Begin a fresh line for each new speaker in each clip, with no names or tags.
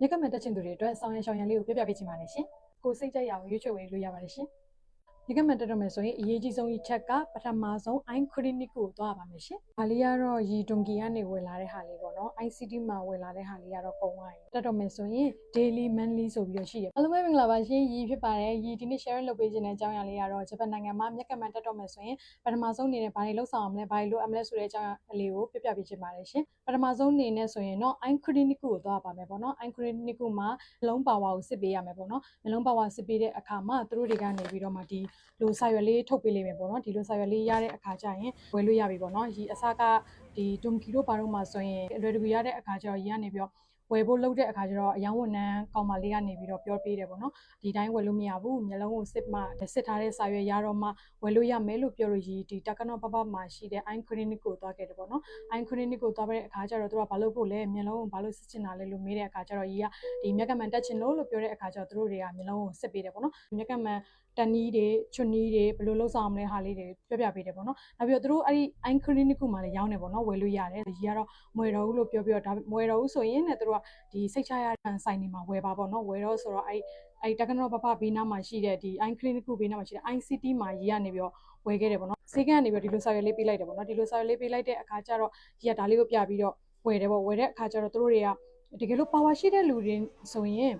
မြက်ကမှန်တက်ချင်သူတွေအတွက်ဆောင်းရံရှောင်းရံလေးကိုပြပြပေးချင်ပါတယ်ရှင်။ကိုစိတ်ကြိုက်ရအောင်ရွေးချယ်ဝယ်လို့ရပါတယ်ရှင်။မြက်ကမှန်တက်တော့မယ်ဆိုရင်အရေးကြီးဆုံး一ချက်ကပထမဆုံး ice clinic ကိုသွားပါမယ်ရှင်။ဒါလေးကတော့ရီဒွန်ကီကနေဝယ်လာတဲ့ဟာလေးပေါ့နော်။ ICT မှာဝယ်လာတဲ့ဟာလေးကတော့ပုံသွားပြီ။တက်တော့မယ်ဆိုရင် daily monthly ဆိုပြီးတော့ရှိတယ်။အားလုံးပဲမင်္ဂလာပါရှင်။ရီဖြစ်ပါတယ်။ရီဒီနေ့ sharing လုပ်ပေးခြင်းတဲ့အကြောင်းအရာလေးကတော့ဂျပန်နိုင်ငံမှာမြက်ကမှန်တက်တော့မယ်ဆိုရင်ပထမဆုံးအနေနဲ့ဘာတွေလုပ်ဆောင်အောင်လဲဘာတွေလုပ်အပ်မလဲဆိုတဲ့အကြောင်းအလေးကိုပြပြပေးချင်ပါတယ်ရှင်။ပထမဆုံးအနေနဲ့ဆိုရင်တော့ ice clinic ကိုသွားပါမယ်ပေါ့နော်။ ice clinic မှာလုံးပါဝါကိုစစ်ပေးရမယ်ပေါ့နော်။လုံးပါဝါစစ်ပေးတဲ့အခါမှာသူတို့တွေကနေပြီးတော့မှဒီလိုစာရွက်လေးထုတ်ပေးလိမ့်မယ်ပေါ့နော်။ဒီလိုစာရွက်လေးရတဲ့အခါကျရင်ဝယ်လို့ရပြီပေါ့နော်။ဒီအစကဒီတွန်ကီတို့ဘာလို့မှဆိုရင်အလွယ်တကူရတဲ့အခါကျတော့ရီကနေပြီးတော့ဝယ်ဖို့လုပ်တဲ့အခါကျတော့အယောင်ဝန်ထမ်းကောင်မလေးကနေပြီးတော့ပြောပေးတယ်ပေါ့နော်ဒီတိုင်းဝယ်လို့မရဘူးမျက်လုံးကိုစစ်ထားတဲ့စာရွက်ရတော့မှဝယ်လို့ရမယ်လို့ပြောလို့ရီဒီတက္ကနောပပမှာရှိတဲ့ ice clinic ကိုသွားခဲ့တယ်ပေါ့နော် ice clinic ကိုသွားတဲ့အခါကျတော့သူကဘာလို့ဖို့လဲမျက်လုံးကိုဘာလို့စစ်ချင်တာလဲလို့မေးတဲ့အခါကျတော့ရီကဒီမျက်ကမှန်တက်ချင်လို့ပြောတဲ့အခါကျတော့သူတို့တွေကမျက်လုံးကိုစစ်ပေးတယ်ပေါ့နော်မျက်ကမှန်တန်နီးတွေချွတ်နီးတွေဘယ်လိုလုပ်ဆောင်မလဲဟာလေးတွေပြပေးတယ်ပေါ့နော်နောက်ပြီးတော့သူတို့အဲ့ဒီ ice clinic မှာလည်းရောင်းနေပေါ့နော်ဝယ်လို့ရတယ်ရီကတော့မွေတော်ဦးလို့ပြောပြီးတော့ဒါမွေတော်ဦးဆိုရင်လည်းသူတို့ကဒီစိတ်ချရတဲ့ဆိုင်တွေမှာဝယ်ပါပေါ့နော်ဝယ်တော့ဆိုတော့အဲ့တက္ကနောပပဘေးနားမှာရှိတဲ့ဒီ ice clinic ဘေးနားမှာရှိတဲ့ ICT မှာရီကနေပြီးတော့ဝယ်ခဲ့တယ်ပေါ့နော်စေကနေပြီးတော့ဒီလိုစာရွက်လေးပေးလိုက်တယ်ပေါ့နော်ဒီလိုစာရွက်လေးပေးလိုက်တဲ့အခါကျတော့ရီကဒါလေးကိုပြပြီးတော့ဝယ်တယ်ပေါ့ဝယ်တဲ့အခါကျတော့သူတို့တွေကတကယ်လို့ power ရှိတဲ့လူတွေဆိုရင်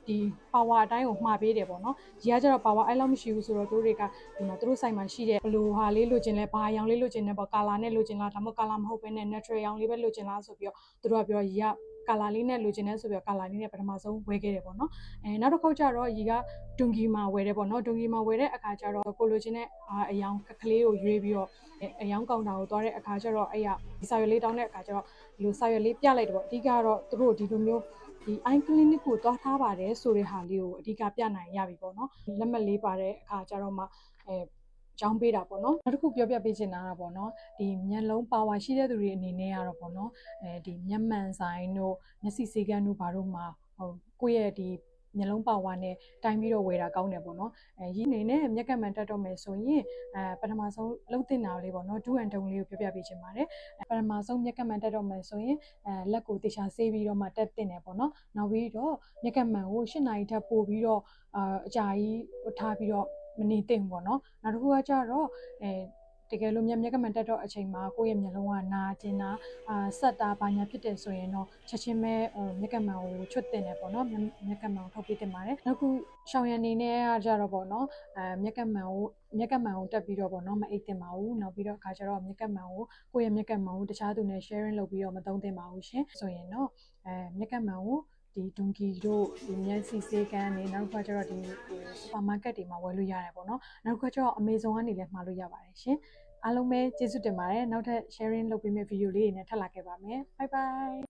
ဒီ power အတိုင်းကိုမှာပေးတယ်ပေါ့နော်ရီကကျတော့ power အဲ့လောက်မရှိဘူးဆိုတော့သူတို့တွေကဒီမှာသူတို့ဆိုင်မှာရှိတဲ့ဘလိုဟာလေးလိုချင်လဲဘာအရောင်လေးလိုချင်လဲပေါ့ color နဲ့လိုချင်လားဒါမှမဟုတ် color မဟုတ်ဘဲနဲ့ natural ရောင်လေးပဲလိုချင်လားဆိုပြီးတော့သူတို့ကပြောရီက color လေးနဲ့လိုချင်တယ်ဆိုပြီးတော့ color လေးနဲ့ပထမဆုံးဝယ်ခဲ့တယ်ပေါ့နော်နောက်တစ်ခေါက်ကျတော့ရီကဒွန်ကီမှာဝယ်တယ်ပေါ့နော်ဒွန်ကီမှာဝယ်တဲ့အခါကျတော့ကိုလိုချင်တဲ့အရောင်ကလေးကိုရွေးပြီးတော့အရောင်ကောင်တာကိုသွားတဲ့အခါကျတော့အဲ့ရဒီစာရွက်လေးတောင်းတဲ့အခါကျတော့ဒီလိုစာရွက်လေးပြလိုက်တယ်ပေါ့အဓိကတော့သူတို့ဒီလိုမျိုးဒီ ice clinic ကိုသွားထားပါတယ်ဆိုတဲ့ဟာလေးကိုအဓိကပြနိုင်ရပြီပေါ့နော်လက်မှတ်လေးပါတဲ့အခါကျတော့မှကျောင်းပေးတာပေါ့နော်နောက်တစ်ခုပြောပြပေးချင်တာကပေါ့နော်ဒီမျက်လုံးပါဝါရှိတဲ့သူတွေအနေနဲ့ကတော့ပေါ့နော်ဒီမျက်မှန်ဆိုင်တို့မျက်စိစေးကန်းတို့ဘာတို့မှာကိုယ့်ရဲ့ဒီမျက်လုံးပါဝါနဲ့တိုင်းပြီးတော့ဝယ်တာကောင်းတယ်ပေါ့နော်ရင်းနေနဲ့မျက်ကမှန်တက်တော့မယ်ဆိုရင်ပထမဆုံးလှုပ်တင်တာလေးပေါ့နော်2 and 3လေးကိုပြောပြပေးချင်ပါတယ်ပထမဆုံးမျက်ကမှန်တက်တော့မယ်ဆိုရင်လက်ကိုတေချာဆေးပြီးတော့မှတက်တင်တယ်ပေါ့နော်နောက်ပြီးတော့မျက်ကမှန်ကို8 နာရီထပ်ပို့ပြီးတော့အကြာကြီးထားပြီးတော့မနေသင့်ဘူးပေါ့နော်နောက်တစ်ခုကကျတော့တကယ်လို့မျက်ကမှန်တက်တော့အချိန်မှာကိုယ့်ရဲ့မျက်လုံးကနာကျင်တာဆက်တာဘာညာဖြစ်တယ်ဆိုရင်တော့ချက်ချင်းပဲမျက်ကမှန်ကိုချွတ်တင်တယ်ပေါ့နော်မျက်ကမှန်ကိုထုတ်ပေးတင်ပါတယ်နောက်ခုရှောင်ရံနေနဲ့ကကြတော့ပေါ့နော်မျက်ကမှန်ကိုတက်ပြီးတော့ပေါ့နော်မအိတ်တင်ပါဘူးနောက်ပြီးတော့အခါကျတော့မျက်ကမှန်ကိုကိုယ့်ရဲ့မျက်ကမှန်ကိုတခြားသူနဲ့ sharing လုပ်ပြီးတော့မသုံးသင့်ပါဘူးရှင်ဆိုရင်တော့မျက်ကမှန်ကိုဒီဒွန်ကီတို့ဒီမျက်စိစေးကန်းနေနောက်တစ်ခါကျတော့ဒီစူပါမားကတ်တွေမှာဝယ်လို့ရတယ်ပေါ့နော်နောက်တစ်ခါကျတော့ Amazon ကနေလည်းမှာလို့ရပါတယ်ရှင်အားလုံးပဲကျေးဇူးတင်ပါတယ်နောက်ထပ် sharing လုပ်ပေးမယ့် video လေးတွေနဲ့ထပ်လာခဲ့ပါမယ် bye bye